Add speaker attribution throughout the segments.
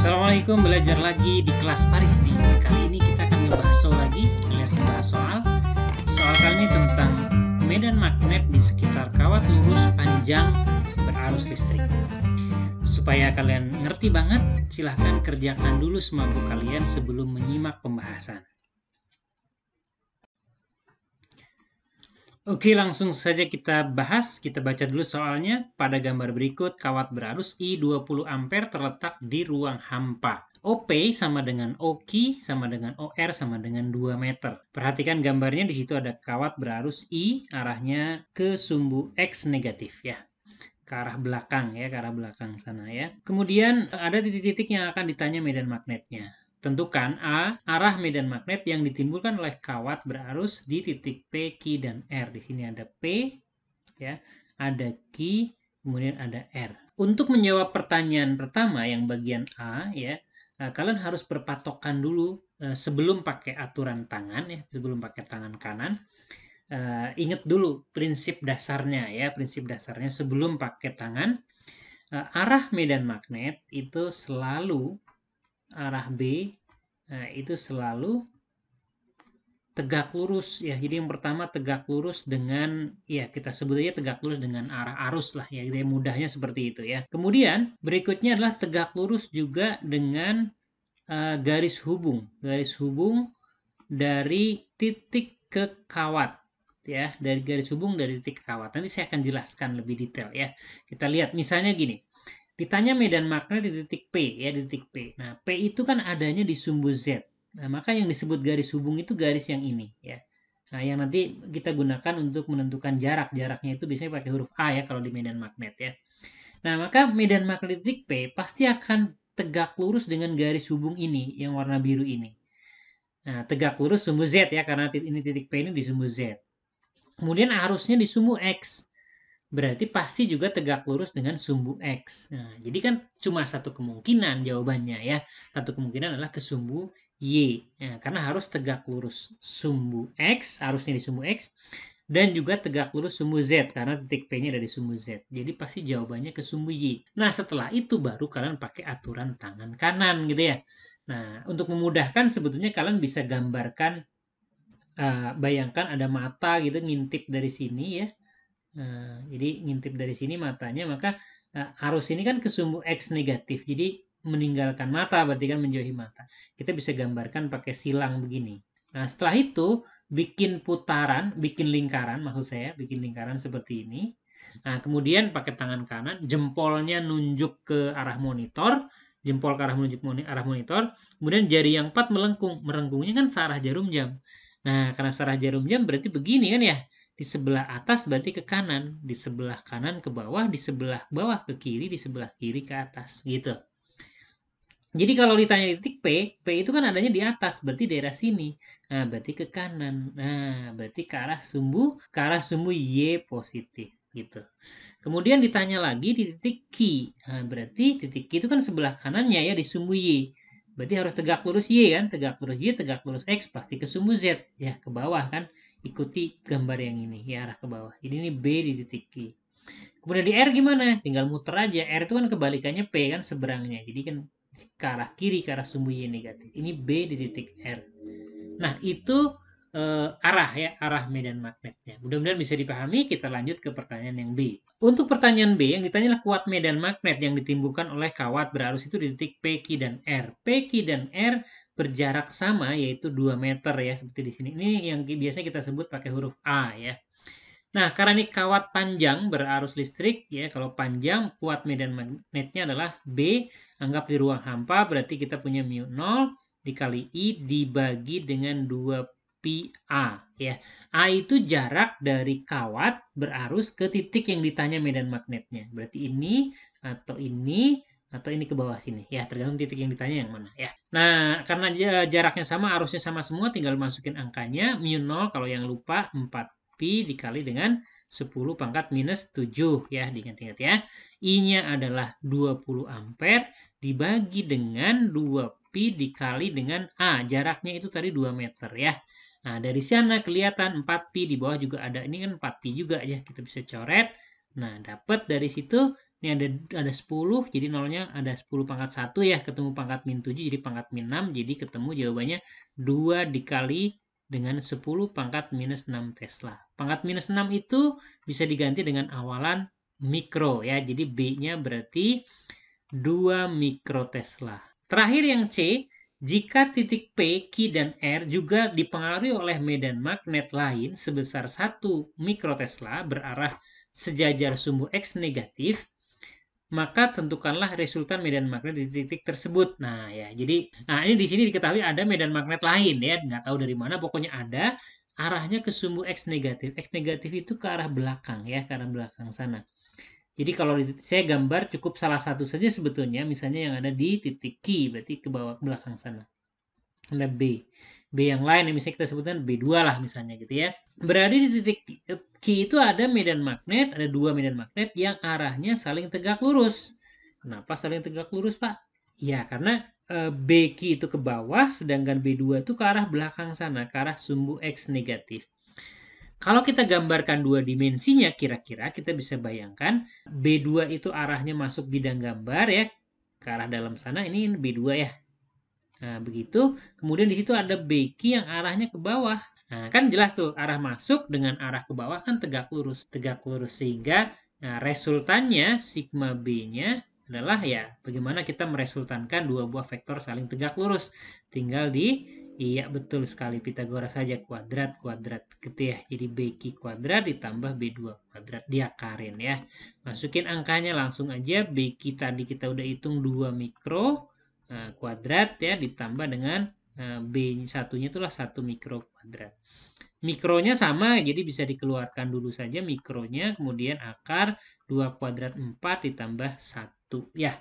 Speaker 1: Assalamualaikum, belajar lagi di kelas Farisdi. Kali ini kita akan ngebahas soal kali ini tentang medan magnet di sekitar kawat lurus panjang berarus listrik. Supaya kalian ngerti banget, silahkan kerjakan dulu semampu kalian sebelum menyimak pembahasan. Oke, langsung saja kita bahas. Kita baca dulu soalnya. Pada gambar berikut, kawat berarus I 20 ampere terletak di ruang hampa. OP sama dengan OQ sama dengan OR sama dengan 2 meter. Perhatikan gambarnya, di situ ada kawat berarus I, arahnya ke sumbu X negatif ya. Ke arah belakang ya, ke arah belakang sana ya. Kemudian ada titik-titik yang akan ditanya medan magnetnya. Tentukan A, arah medan magnet yang ditimbulkan oleh kawat berarus di titik P, Q, dan R. Di sini ada P, ya, ada Q, kemudian ada R. Untuk menjawab pertanyaan pertama yang bagian A, ya, kalian harus berpatokan dulu sebelum pakai aturan tangan, ya, sebelum pakai tangan kanan. Ingat dulu prinsip dasarnya, ya, prinsip dasarnya sebelum pakai tangan. Arah medan magnet itu selalu arah B, nah itu selalu tegak lurus ya. Jadi yang pertama tegak lurus dengan, ya kita sebut aja tegak lurus dengan arah arus lah ya, jadi mudahnya seperti itu ya. Kemudian berikutnya adalah tegak lurus juga dengan garis hubung dari titik ke kawat ya, dari garis hubung dari titik ke kawat. Nanti saya akan jelaskan lebih detail ya. Kita lihat misalnya gini. Ditanya medan magnet di titik P ya, di titik P. Nah, P itu kan adanya di sumbu Z. Nah, maka yang disebut garis hubung itu garis yang ini ya. Nah, yang nanti kita gunakan untuk menentukan jarak. Jaraknya itu biasanya pakai huruf A ya kalau di medan magnet ya. Nah, maka medan magnet di titik P pasti akan tegak lurus dengan garis hubung ini yang warna biru ini. Nah, tegak lurus sumbu Z ya, karena ini titik P ini di sumbu Z. Kemudian arusnya di sumbu X. Berarti pasti juga tegak lurus dengan sumbu X. Nah, jadi kan cuma satu kemungkinan jawabannya ya. Satu kemungkinan adalah ke sumbu Y. Ya, karena harus tegak lurus sumbu X, harusnya di sumbu X. Dan juga tegak lurus sumbu Z, karena titik P-nya ada di sumbu Z. Jadi pasti jawabannya ke sumbu Y. Nah, setelah itu baru kalian pakai aturan tangan kanan gitu ya. Nah, untuk memudahkan sebetulnya kalian bisa gambarkan, bayangkan ada mata gitu ngintip dari sini ya. Nah, jadi ngintip dari sini matanya, maka arus ini kan ke sumbu X negatif, jadi meninggalkan mata, berarti kan menjauhi mata. Kita bisa gambarkan pakai silang begini. Nah, setelah itu bikin lingkaran, maksud saya bikin lingkaran seperti ini. Nah, kemudian pakai tangan kanan, jempolnya nunjuk ke arah monitor, jempol ke arah menunjuk arah monitor, kemudian jari yang 4 melengkungnya kan searah jarum jam. Nah, karena searah jarum jam berarti begini kan ya. Di sebelah atas berarti ke kanan, di sebelah kanan ke bawah, di sebelah bawah ke kiri, di sebelah kiri ke atas, gitu. Jadi kalau ditanya di titik P, P itu kan adanya di atas, berarti daerah sini. Nah, berarti ke kanan. Nah, berarti ke arah sumbu Y positif, gitu. Kemudian ditanya lagi di titik Q. Nah, berarti titik Q itu kan sebelah kanannya ya di sumbu Y. Berarti harus tegak lurus Y kan, tegak lurus Y, tegak lurus X pasti ke sumbu Z ya, ke bawah kan. Ikuti gambar yang ini ya, arah ke bawah. Jadi ini B di titik Q. Kemudian di R gimana? Tinggal muter aja. R itu kan kebalikannya P kan, seberangnya. Jadi kan ke arah kiri, ke arah sumbu Y negatif. Ini B di titik R. Nah, itu arah medan magnetnya. Mudah-mudahan bisa dipahami. Kita lanjut ke pertanyaan yang B. Untuk pertanyaan B, yang ditanya kuat medan magnet yang ditimbulkan oleh kawat berarus itu di titik P, Q, dan R. P, Q, dan R berjarak sama, yaitu 2 meter ya, seperti di sini. Ini yang biasanya kita sebut pakai huruf A ya. Nah, karena ini kawat panjang berarus listrik ya, kalau panjang kuat medan magnetnya adalah B, anggap di ruang hampa, berarti kita punya mu 0 dikali I dibagi dengan 2 pi A ya. A itu jarak dari kawat berarus ke titik yang ditanya medan magnetnya. Berarti ini atau ini ke bawah sini ya, tergantung titik yang ditanya yang mana ya. Nah, karena jaraknya sama, arusnya sama semua, tinggal masukin angkanya. Mu 0 kalau yang lupa 4 pi dikali dengan 10 pangkat minus 7 ya, diingat-ingat ya. I-nya adalah 20 ampere dibagi dengan 2 pi dikali dengan A. Jaraknya itu tadi 2 meter ya. Nah, dari sana kelihatan 4 pi, di bawah juga ada, ini kan 4 pi juga ya, kita bisa coret. Nah, dapat dari situ Ini ada 10, jadi nolnya ada 10 pangkat 1 ya, ketemu pangkat min 7, jadi pangkat min 6, jadi ketemu jawabannya 2 dikali dengan 10 pangkat minus 6 Tesla. Pangkat minus 6 itu bisa diganti dengan awalan mikro ya, jadi B-nya berarti 2 mikrotesla. Terakhir yang C, jika titik P, Q, dan R juga dipengaruhi oleh medan magnet lain sebesar 1 mikrotesla berarah sejajar sumbu X negatif, maka tentukanlah resultan medan magnet di titik tersebut. Nah, ya, jadi ini di sini diketahui ada medan magnet lain ya, nggak tahu dari mana, pokoknya ada arahnya ke sumbu X negatif. X negatif itu ke arah belakang ya, ke arah belakang sana. Jadi kalau saya gambar cukup salah satu saja sebetulnya, misalnya yang ada di titik Q, berarti ke bawah belakang sana. Ada B. B yang lain yang misalnya kita sebutkan B2 lah misalnya gitu ya. Berada di titik Q itu ada medan magnet, ada 2 medan magnet yang arahnya saling tegak lurus. Kenapa saling tegak lurus, Pak? Ya, karena BQ itu ke bawah, sedangkan B2 itu ke arah belakang sana, ke arah sumbu X negatif. Kalau kita gambarkan dua dimensinya, kira-kira kita bisa bayangkan B2 itu arahnya masuk bidang gambar ya, ke arah dalam sana, ini B2 ya. Nah, begitu. Kemudian di situ ada BQ yang arahnya ke bawah. Nah, kan jelas tuh arah masuk dengan arah ke bawah kan tegak lurus. Tegak lurus sehingga resultannya sigma B-nya adalah ya bagaimana kita meresultankan dua buah vektor saling tegak lurus. Tinggal iya betul sekali Pitagoras saja kuadrat gitu ya. Jadi BQ kuadrat ditambah B2 kuadrat diakarin ya. Masukin angkanya langsung aja. BQ tadi kita udah hitung 2 mikro kuadrat ya ditambah dengan B satunya itulah 1 mikro kuadrat. Mikronya sama jadi bisa dikeluarkan dulu saja mikronya, kemudian akar 2 kuadrat 4 ditambah 1 ya.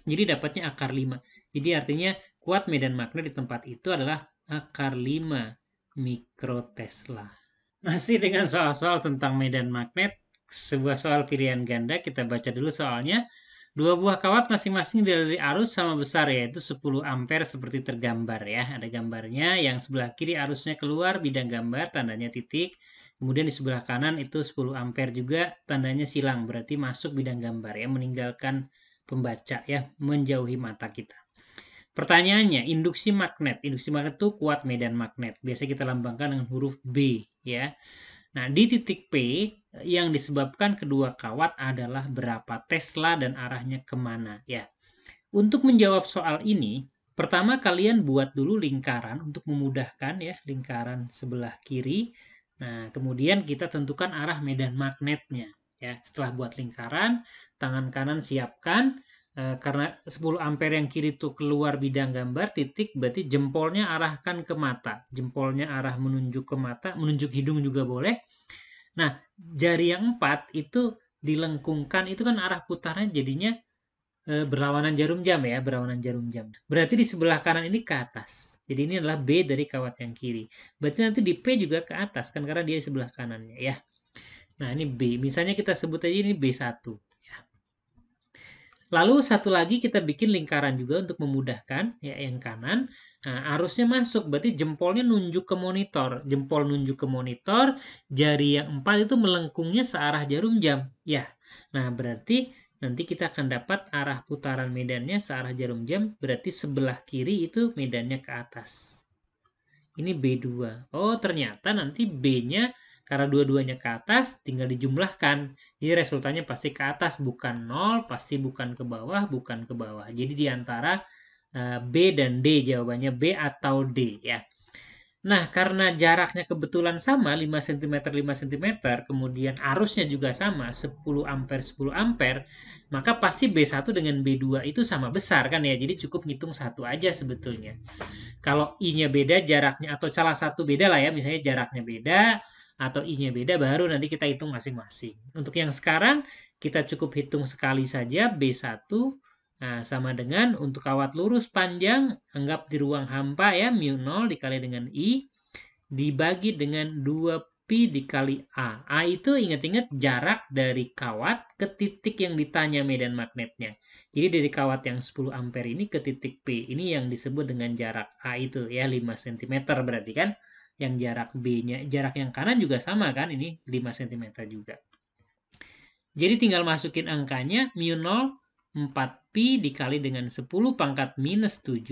Speaker 1: Jadi dapatnya akar 5. Jadi artinya kuat medan magnet di tempat itu adalah akar 5 mikrotesla. Masih dengan soal-soal tentang medan magnet, sebuah soal pilihan ganda, kita baca dulu soalnya. Dua buah kawat masing-masing dari arus sama besar yaitu 10 ampere seperti tergambar ya. Ada gambarnya yang sebelah kiri arusnya keluar bidang gambar tandanya titik. Kemudian di sebelah kanan itu 10 ampere juga tandanya silang berarti masuk bidang gambar ya, meninggalkan pembaca ya, menjauhi mata kita. Pertanyaannya, induksi magnet. Induksi magnet itu kuat medan magnet. Biasa kita lambangkan dengan huruf B ya. Nah, di titik P yang disebabkan kedua kawat adalah berapa Tesla dan arahnya kemana ya. Untuk menjawab soal ini, pertama kalian buat dulu lingkaran untuk memudahkan ya, lingkaran sebelah kiri. Nah, kemudian kita tentukan arah medan magnetnya ya. Setelah buat lingkaran, tangan kanan siapkan. Karena 10 ampere yang kiri itu keluar bidang gambar titik, berarti jempolnya arahkan ke mata. Jempolnya arah menunjuk ke mata, menunjuk hidung juga boleh. Nah, jari yang 4 itu dilengkungkan, itu kan arah putarnya jadinya berlawanan jarum jam ya, berlawanan jarum jam. Berarti di sebelah kanan ini ke atas. Jadi ini adalah B dari kawat yang kiri. Berarti nanti di P juga ke atas kan karena dia di sebelah kanannya ya. Nah, ini B. Misalnya kita sebut aja ini B1. Lalu satu lagi kita bikin lingkaran juga untuk memudahkan ya yang kanan. Nah, arusnya masuk berarti jempolnya nunjuk ke monitor. Jempol nunjuk ke monitor, jari yang 4 itu melengkungnya searah jarum jam. Ya. Nah, berarti nanti kita akan dapat arah putaran medannya searah jarum jam, berarti sebelah kiri itu medannya ke atas. Ini B2. Oh, ternyata nanti B-nya karena dua-duanya ke atas, tinggal dijumlahkan. Jadi resultannya pasti ke atas, bukan 0, pasti bukan ke bawah, bukan ke bawah. Jadi di antara B dan D jawabannya B atau D ya. Nah, karena jaraknya kebetulan sama 5 cm 5 cm, kemudian arusnya juga sama 10 ampere 10 ampere, maka pasti B1 dengan B2 itu sama besar kan ya. Jadi cukup ngitung satu aja sebetulnya. Kalau I-nya beda jaraknya atau salah satu beda lah ya, misalnya jaraknya beda atau I-nya beda baru nanti kita hitung masing-masing. Untuk yang sekarang kita cukup hitung sekali saja B1 sama dengan untuk kawat lurus panjang anggap di ruang hampa ya mu0 dikali dengan I dibagi dengan 2pi dikali A. A itu ingat-ingat jarak dari kawat ke titik yang ditanya medan magnetnya. Jadi dari kawat yang 10 ampere ini ke titik P ini yang disebut dengan jarak A itu ya 5 cm berarti kan. Yang jarak B-nya, jarak yang kanan juga sama kan, ini 5 cm juga. Jadi tinggal masukin angkanya mu 0 4pi dikali dengan 10 pangkat minus 7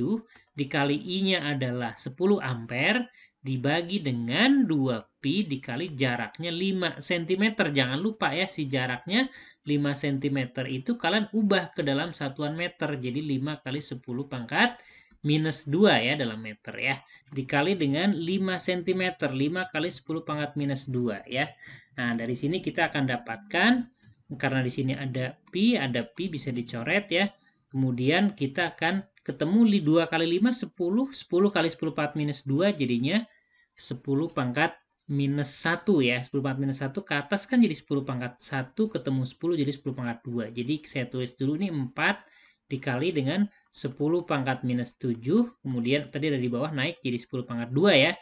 Speaker 1: dikali I-nya adalah 10 ampere dibagi dengan 2pi dikali jaraknya 5 cm. Jangan lupa ya, si jaraknya 5 cm itu kalian ubah ke dalam satuan meter. Jadi 5 kali 10 pangkat minus 2 ya dalam meter ya. Dikali dengan 5 cm. 5 kali 10 pangkat minus 2 ya. Nah, dari sini kita akan dapatkan, karena di sini ada pi bisa dicoret ya. Kemudian kita akan ketemu 2 kali 5 10, 10 kali 10 pangkat minus 2 jadinya 10 pangkat minus 1 ya. 10 pangkat minus 1 ke atas kan jadi 10 pangkat 1 ketemu 10 jadi 10 pangkat 2. Jadi saya tulis dulu ini 4 dikali dengan 10 pangkat minus 7. Kemudian tadi ada di bawah naik jadi 10 pangkat 2 ya.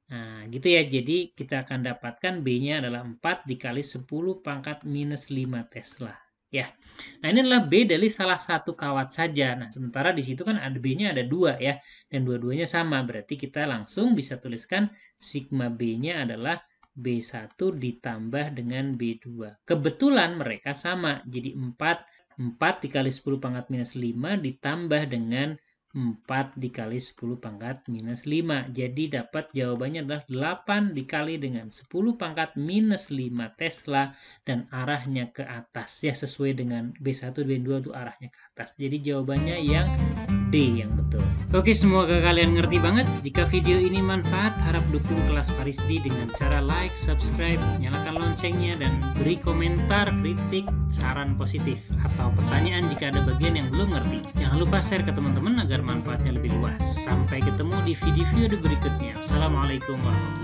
Speaker 1: Nah, gitu ya. Jadi kita akan dapatkan B-nya adalah 4 dikali 10 pangkat minus 5 Tesla. Ya. Nah, ini adalah B dari salah satu kawat saja. Nah, sementara di situ kan ada B-nya ada 2 ya. Dan dua-duanya sama. Berarti kita langsung bisa tuliskan sigma B-nya adalah B1 ditambah dengan B2. Kebetulan mereka sama. Jadi 4 dikali 10 pangkat minus 5 ditambah dengan 4 dikali 10 pangkat minus 5. Jadi dapat jawabannya adalah 8 dikali dengan 10 pangkat minus 5 Tesla dan arahnya ke atas. Ya, sesuai dengan B1, B2 itu arahnya ke atas. Jadi jawabannya yang D yang betul. Oke, semoga kalian ngerti banget. Jika video ini manfaat, harap dukung kelas Farisdi dengan cara like, subscribe, nyalakan loncengnya, dan beri komentar, kritik, saran positif, atau pertanyaan jika ada bagian yang belum ngerti. Jangan lupa share ke teman-teman agar manfaatnya lebih luas. Sampai ketemu di video-video berikutnya. Assalamualaikum warahmatullahi wabarakatuh.